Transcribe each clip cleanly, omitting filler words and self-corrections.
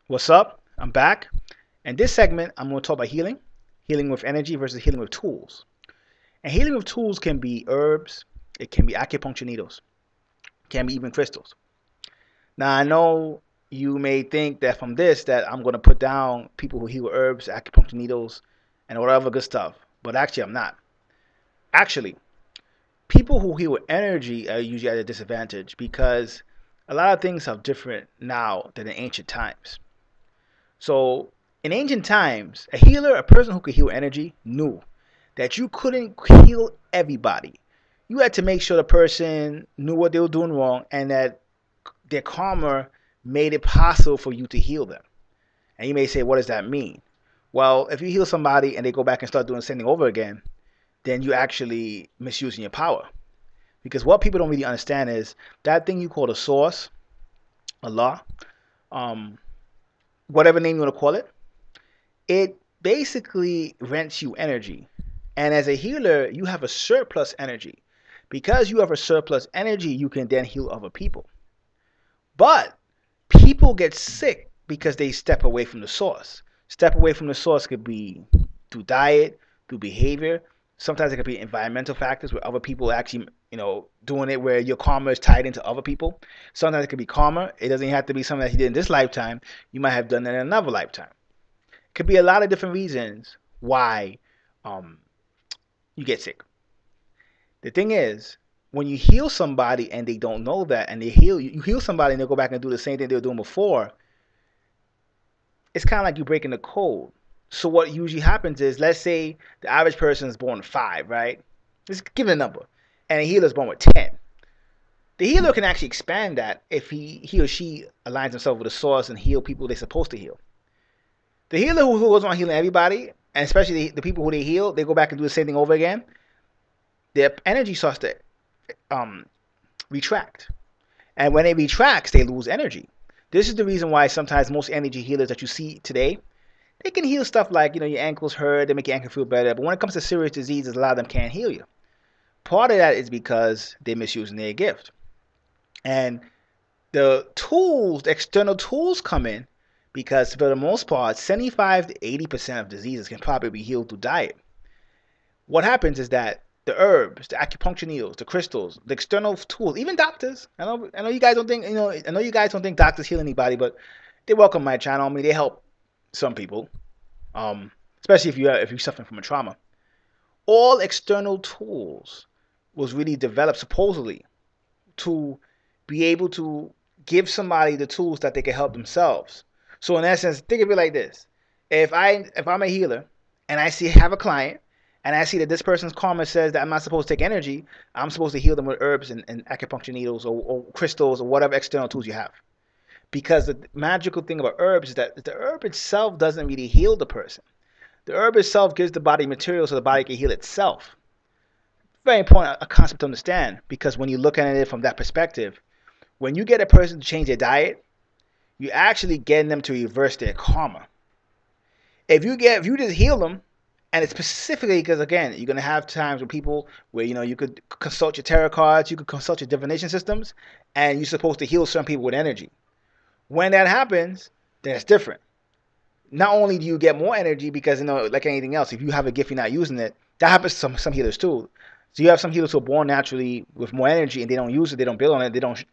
What's up? I'm back. In this segment, I'm going to talk about healing, healing with energy versus healing with tools. And healing with tools can be herbs, it can be acupuncture needles, it can be even crystals. Now, I know you may think that from this that I'm going to put down people who heal with herbs, acupuncture needles, and whatever good stuff. But actually, I'm not. Actually, people who heal with energy are usually at a disadvantage because a lot of things are different now than in ancient times. So in ancient times, a healer, a person who could heal energy, knew that you couldn't heal everybody. You had to make sure the person knew what they were doing wrong and that their karma made it possible for you to heal them. And you may say, what does that mean? Well, if you heal somebody and they go back and start doing the same thing over again, then you actually misusing your power. Because what people don't really understand is that thing you call the source, Allah, um, whatever name you want to call it, it basically rents you energy. And as a healer, you have a surplus energy. Because you have a surplus energy, you can then heal other people. But people get sick because they step away from the source. Step away from the source could be through diet, through behavior. Sometimes it could be environmental factors where other people actually, doing it where your karma is tied into other people. Sometimes it could be karma. It doesn't have to be something that you did in this lifetime. You might have done it in another lifetime. Could be a lot of different reasons why um, you get sick. The thing is, when you heal somebody and they don't know that, and they heal you heal somebody and they go back and do the same thing they were doing before, it's kind of like you breaking the code. So what usually happens is, let's say the average person is born 5, right? Let's give it a number, and a healer is born with 10. The healer can actually expand that if he or she aligns himself with the source and heal people they're supposed to heal. The healer who goes on healing everybody, and especially the people who they heal, they go back and do the same thing over again. Their energy starts to um, retract, and when it retracts, they lose energy. This is the reason why sometimes most energy healers that you see today, they can heal stuff like your ankles hurt, they make your ankle feel better. But when it comes to serious diseases, a lot of them can't heal you. Part of that is because they're misusing their gift, and the tools, the external tools, come in because for the most part, 75 to 80% of diseases can probably be healed through diet. What happens is that the herbs, the acupuncture needles, the crystals, the external tools, even doctors. I know you guys don't think I know you guys don't think doctors heal anybody, but they welcome my channel. I mean, they help some people, especially if you're suffering from a trauma. All external tools was really developed supposedly to be able to give somebody the tools that they can help themselves. So in essence, think of it like this: if I'm a healer and I have a client and I see that this person's karma says that I'm not supposed to take energy, I'm supposed to heal them with herbs and acupuncture needles or crystals or whatever external tools you have. Because the magical thing about herbs is that the herb itself doesn't really heal the person. The herb itself gives the body material so the body can heal itself. Very important a concept to understand, because when you look at it from that perspective, when you get a person to change their diet, you're actually getting them to reverse their karma. If you just heal them, and it's specifically because, again, you're gonna have times with people where you could consult your tarot cards, you could consult your divination systems, and you're supposed to heal some people with energy. When that happens, then it's different. Not only do you get more energy because like anything else, if you have a gift you're not using it, that happens to some healers too. So you have some healers who are born naturally with more energy and they don't use it, they don't build on it, they don't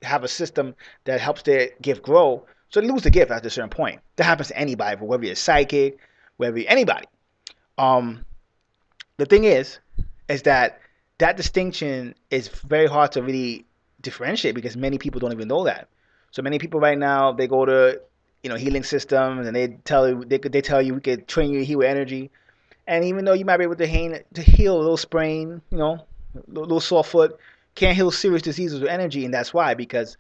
have a system that helps their gift grow. So they lose the gift after a certain point. That happens to anybody, whether you're psychic, whether you're anybody. Um, the thing is that distinction is very hard to really differentiate because many people don't even know that. So many people right now, they go to healing systems and they tell you we could train you to heal with energy, and even though you might be able to heal a little sprain, little sore foot, can't heal serious diseases with energy, and that's why, because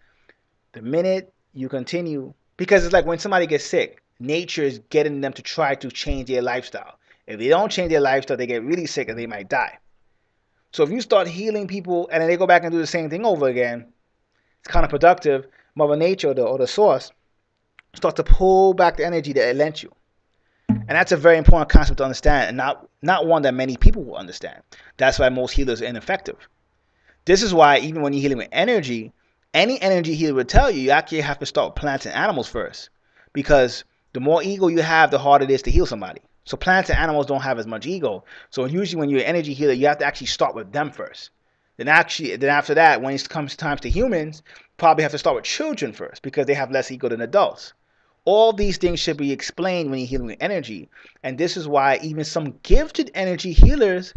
the minute you continue, because it's like when somebody gets sick, nature is getting them to try to change their lifestyle. If they don't change their lifestyle, they get really sick and they might die. So if you start healing people and then they go back and do the same thing over again, it's counterproductive. Mother Nature or the source starts to pull back the energy that it lent you. And that's a very important concept to understand, and not one that many people will understand. That's why most healers are ineffective. This is why even when you're healing with energy, any energy healer will tell you, you actually have to start with plants and animals first. because the more ego you have, the harder it is to heal somebody. So plants and animals don't have as much ego. So usually when you're an energy healer, you have to actually start with them first. Then after that, when it comes time to humans, probably have to start with children first because they have less ego than adults. All these things should be explained when you're healing with energy. And this is why even some gifted energy healers,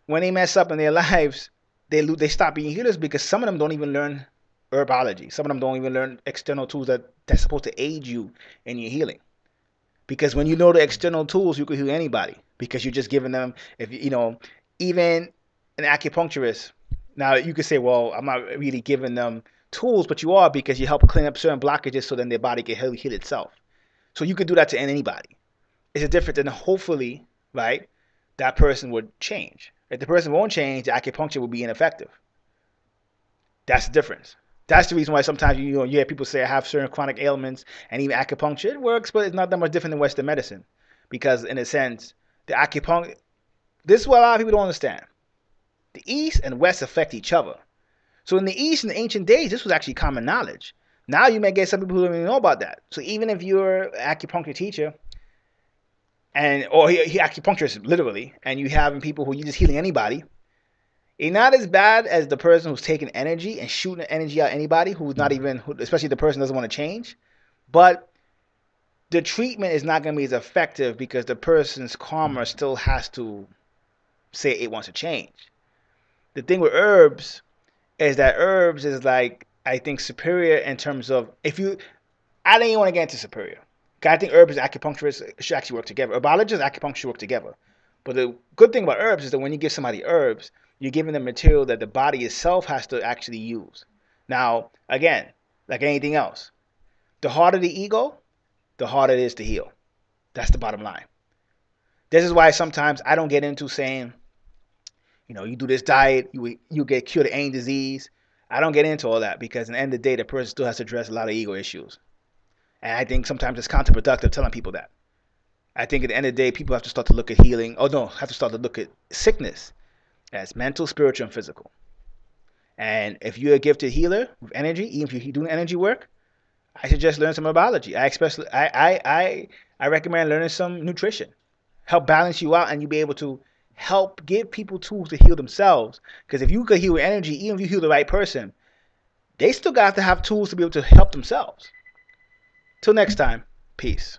when they mess up in their lives, they stop being healers because some of them don't even learn herbology. Some of them don't even learn external tools that's supposed to aid you in your healing. Because when you know the external tools, you can heal anybody. Because you're just giving them, if you know, even an acupuncturist. Now you could say, well, I'm not really giving them tools, but you are because you help clean up certain blockages so then their body can heal itself. So you could do that to anybody. It's a different than hopefully, right, that person would change. If the person won't change, the acupuncture will be ineffective. That's the difference. That's the reason why sometimes you hear people say I have certain chronic ailments and even acupuncture, it works, but it's not that much different than Western medicine. Because in a sense, the acupuncture, this is what a lot of people don't understand. The East and West affect each other. So in the East, in the ancient days, this was actually common knowledge. Now you may get some people who don't even know about that. So even if you're an acupuncture teacher, or he acupuncturist literally, and you having people who you just healing anybody, it's not as bad as the person who's taking energy and shooting energy at anybody who's not even, especially the person doesn't want to change. But the treatment is not going to be as effective because the person's karma still has to say it wants to change. The thing with herbs is that herbs is like, I think, superior in terms of, I don't even want to get into superior. I think herbs and acupuncturists should actually work together. Herbologists and acupuncture work together. But the good thing about herbs is that when you give somebody herbs, you're giving them material that the body itself has to actually use. Now, again, like anything else, the harder the ego, the harder it is to heal. That's the bottom line. This is why sometimes I don't get into saying, you do this diet, you get cured of any disease. I don't get into all that because at the end of the day, the person still has to address a lot of ego issues. And I think sometimes it's counterproductive telling people that. I think at the end of the day, people have to start to look at healing. Have to start to look at sickness as mental, spiritual, and physical. And if you're a gifted healer with energy, even if you're doing energy work, I suggest learn some herbology. I recommend learning some nutrition. Help balance you out and you'll be able to help give people tools to heal themselves. Because if you could heal with energy, even if you heal the right person, they still got to have tools to be able to help themselves. Till next time, peace.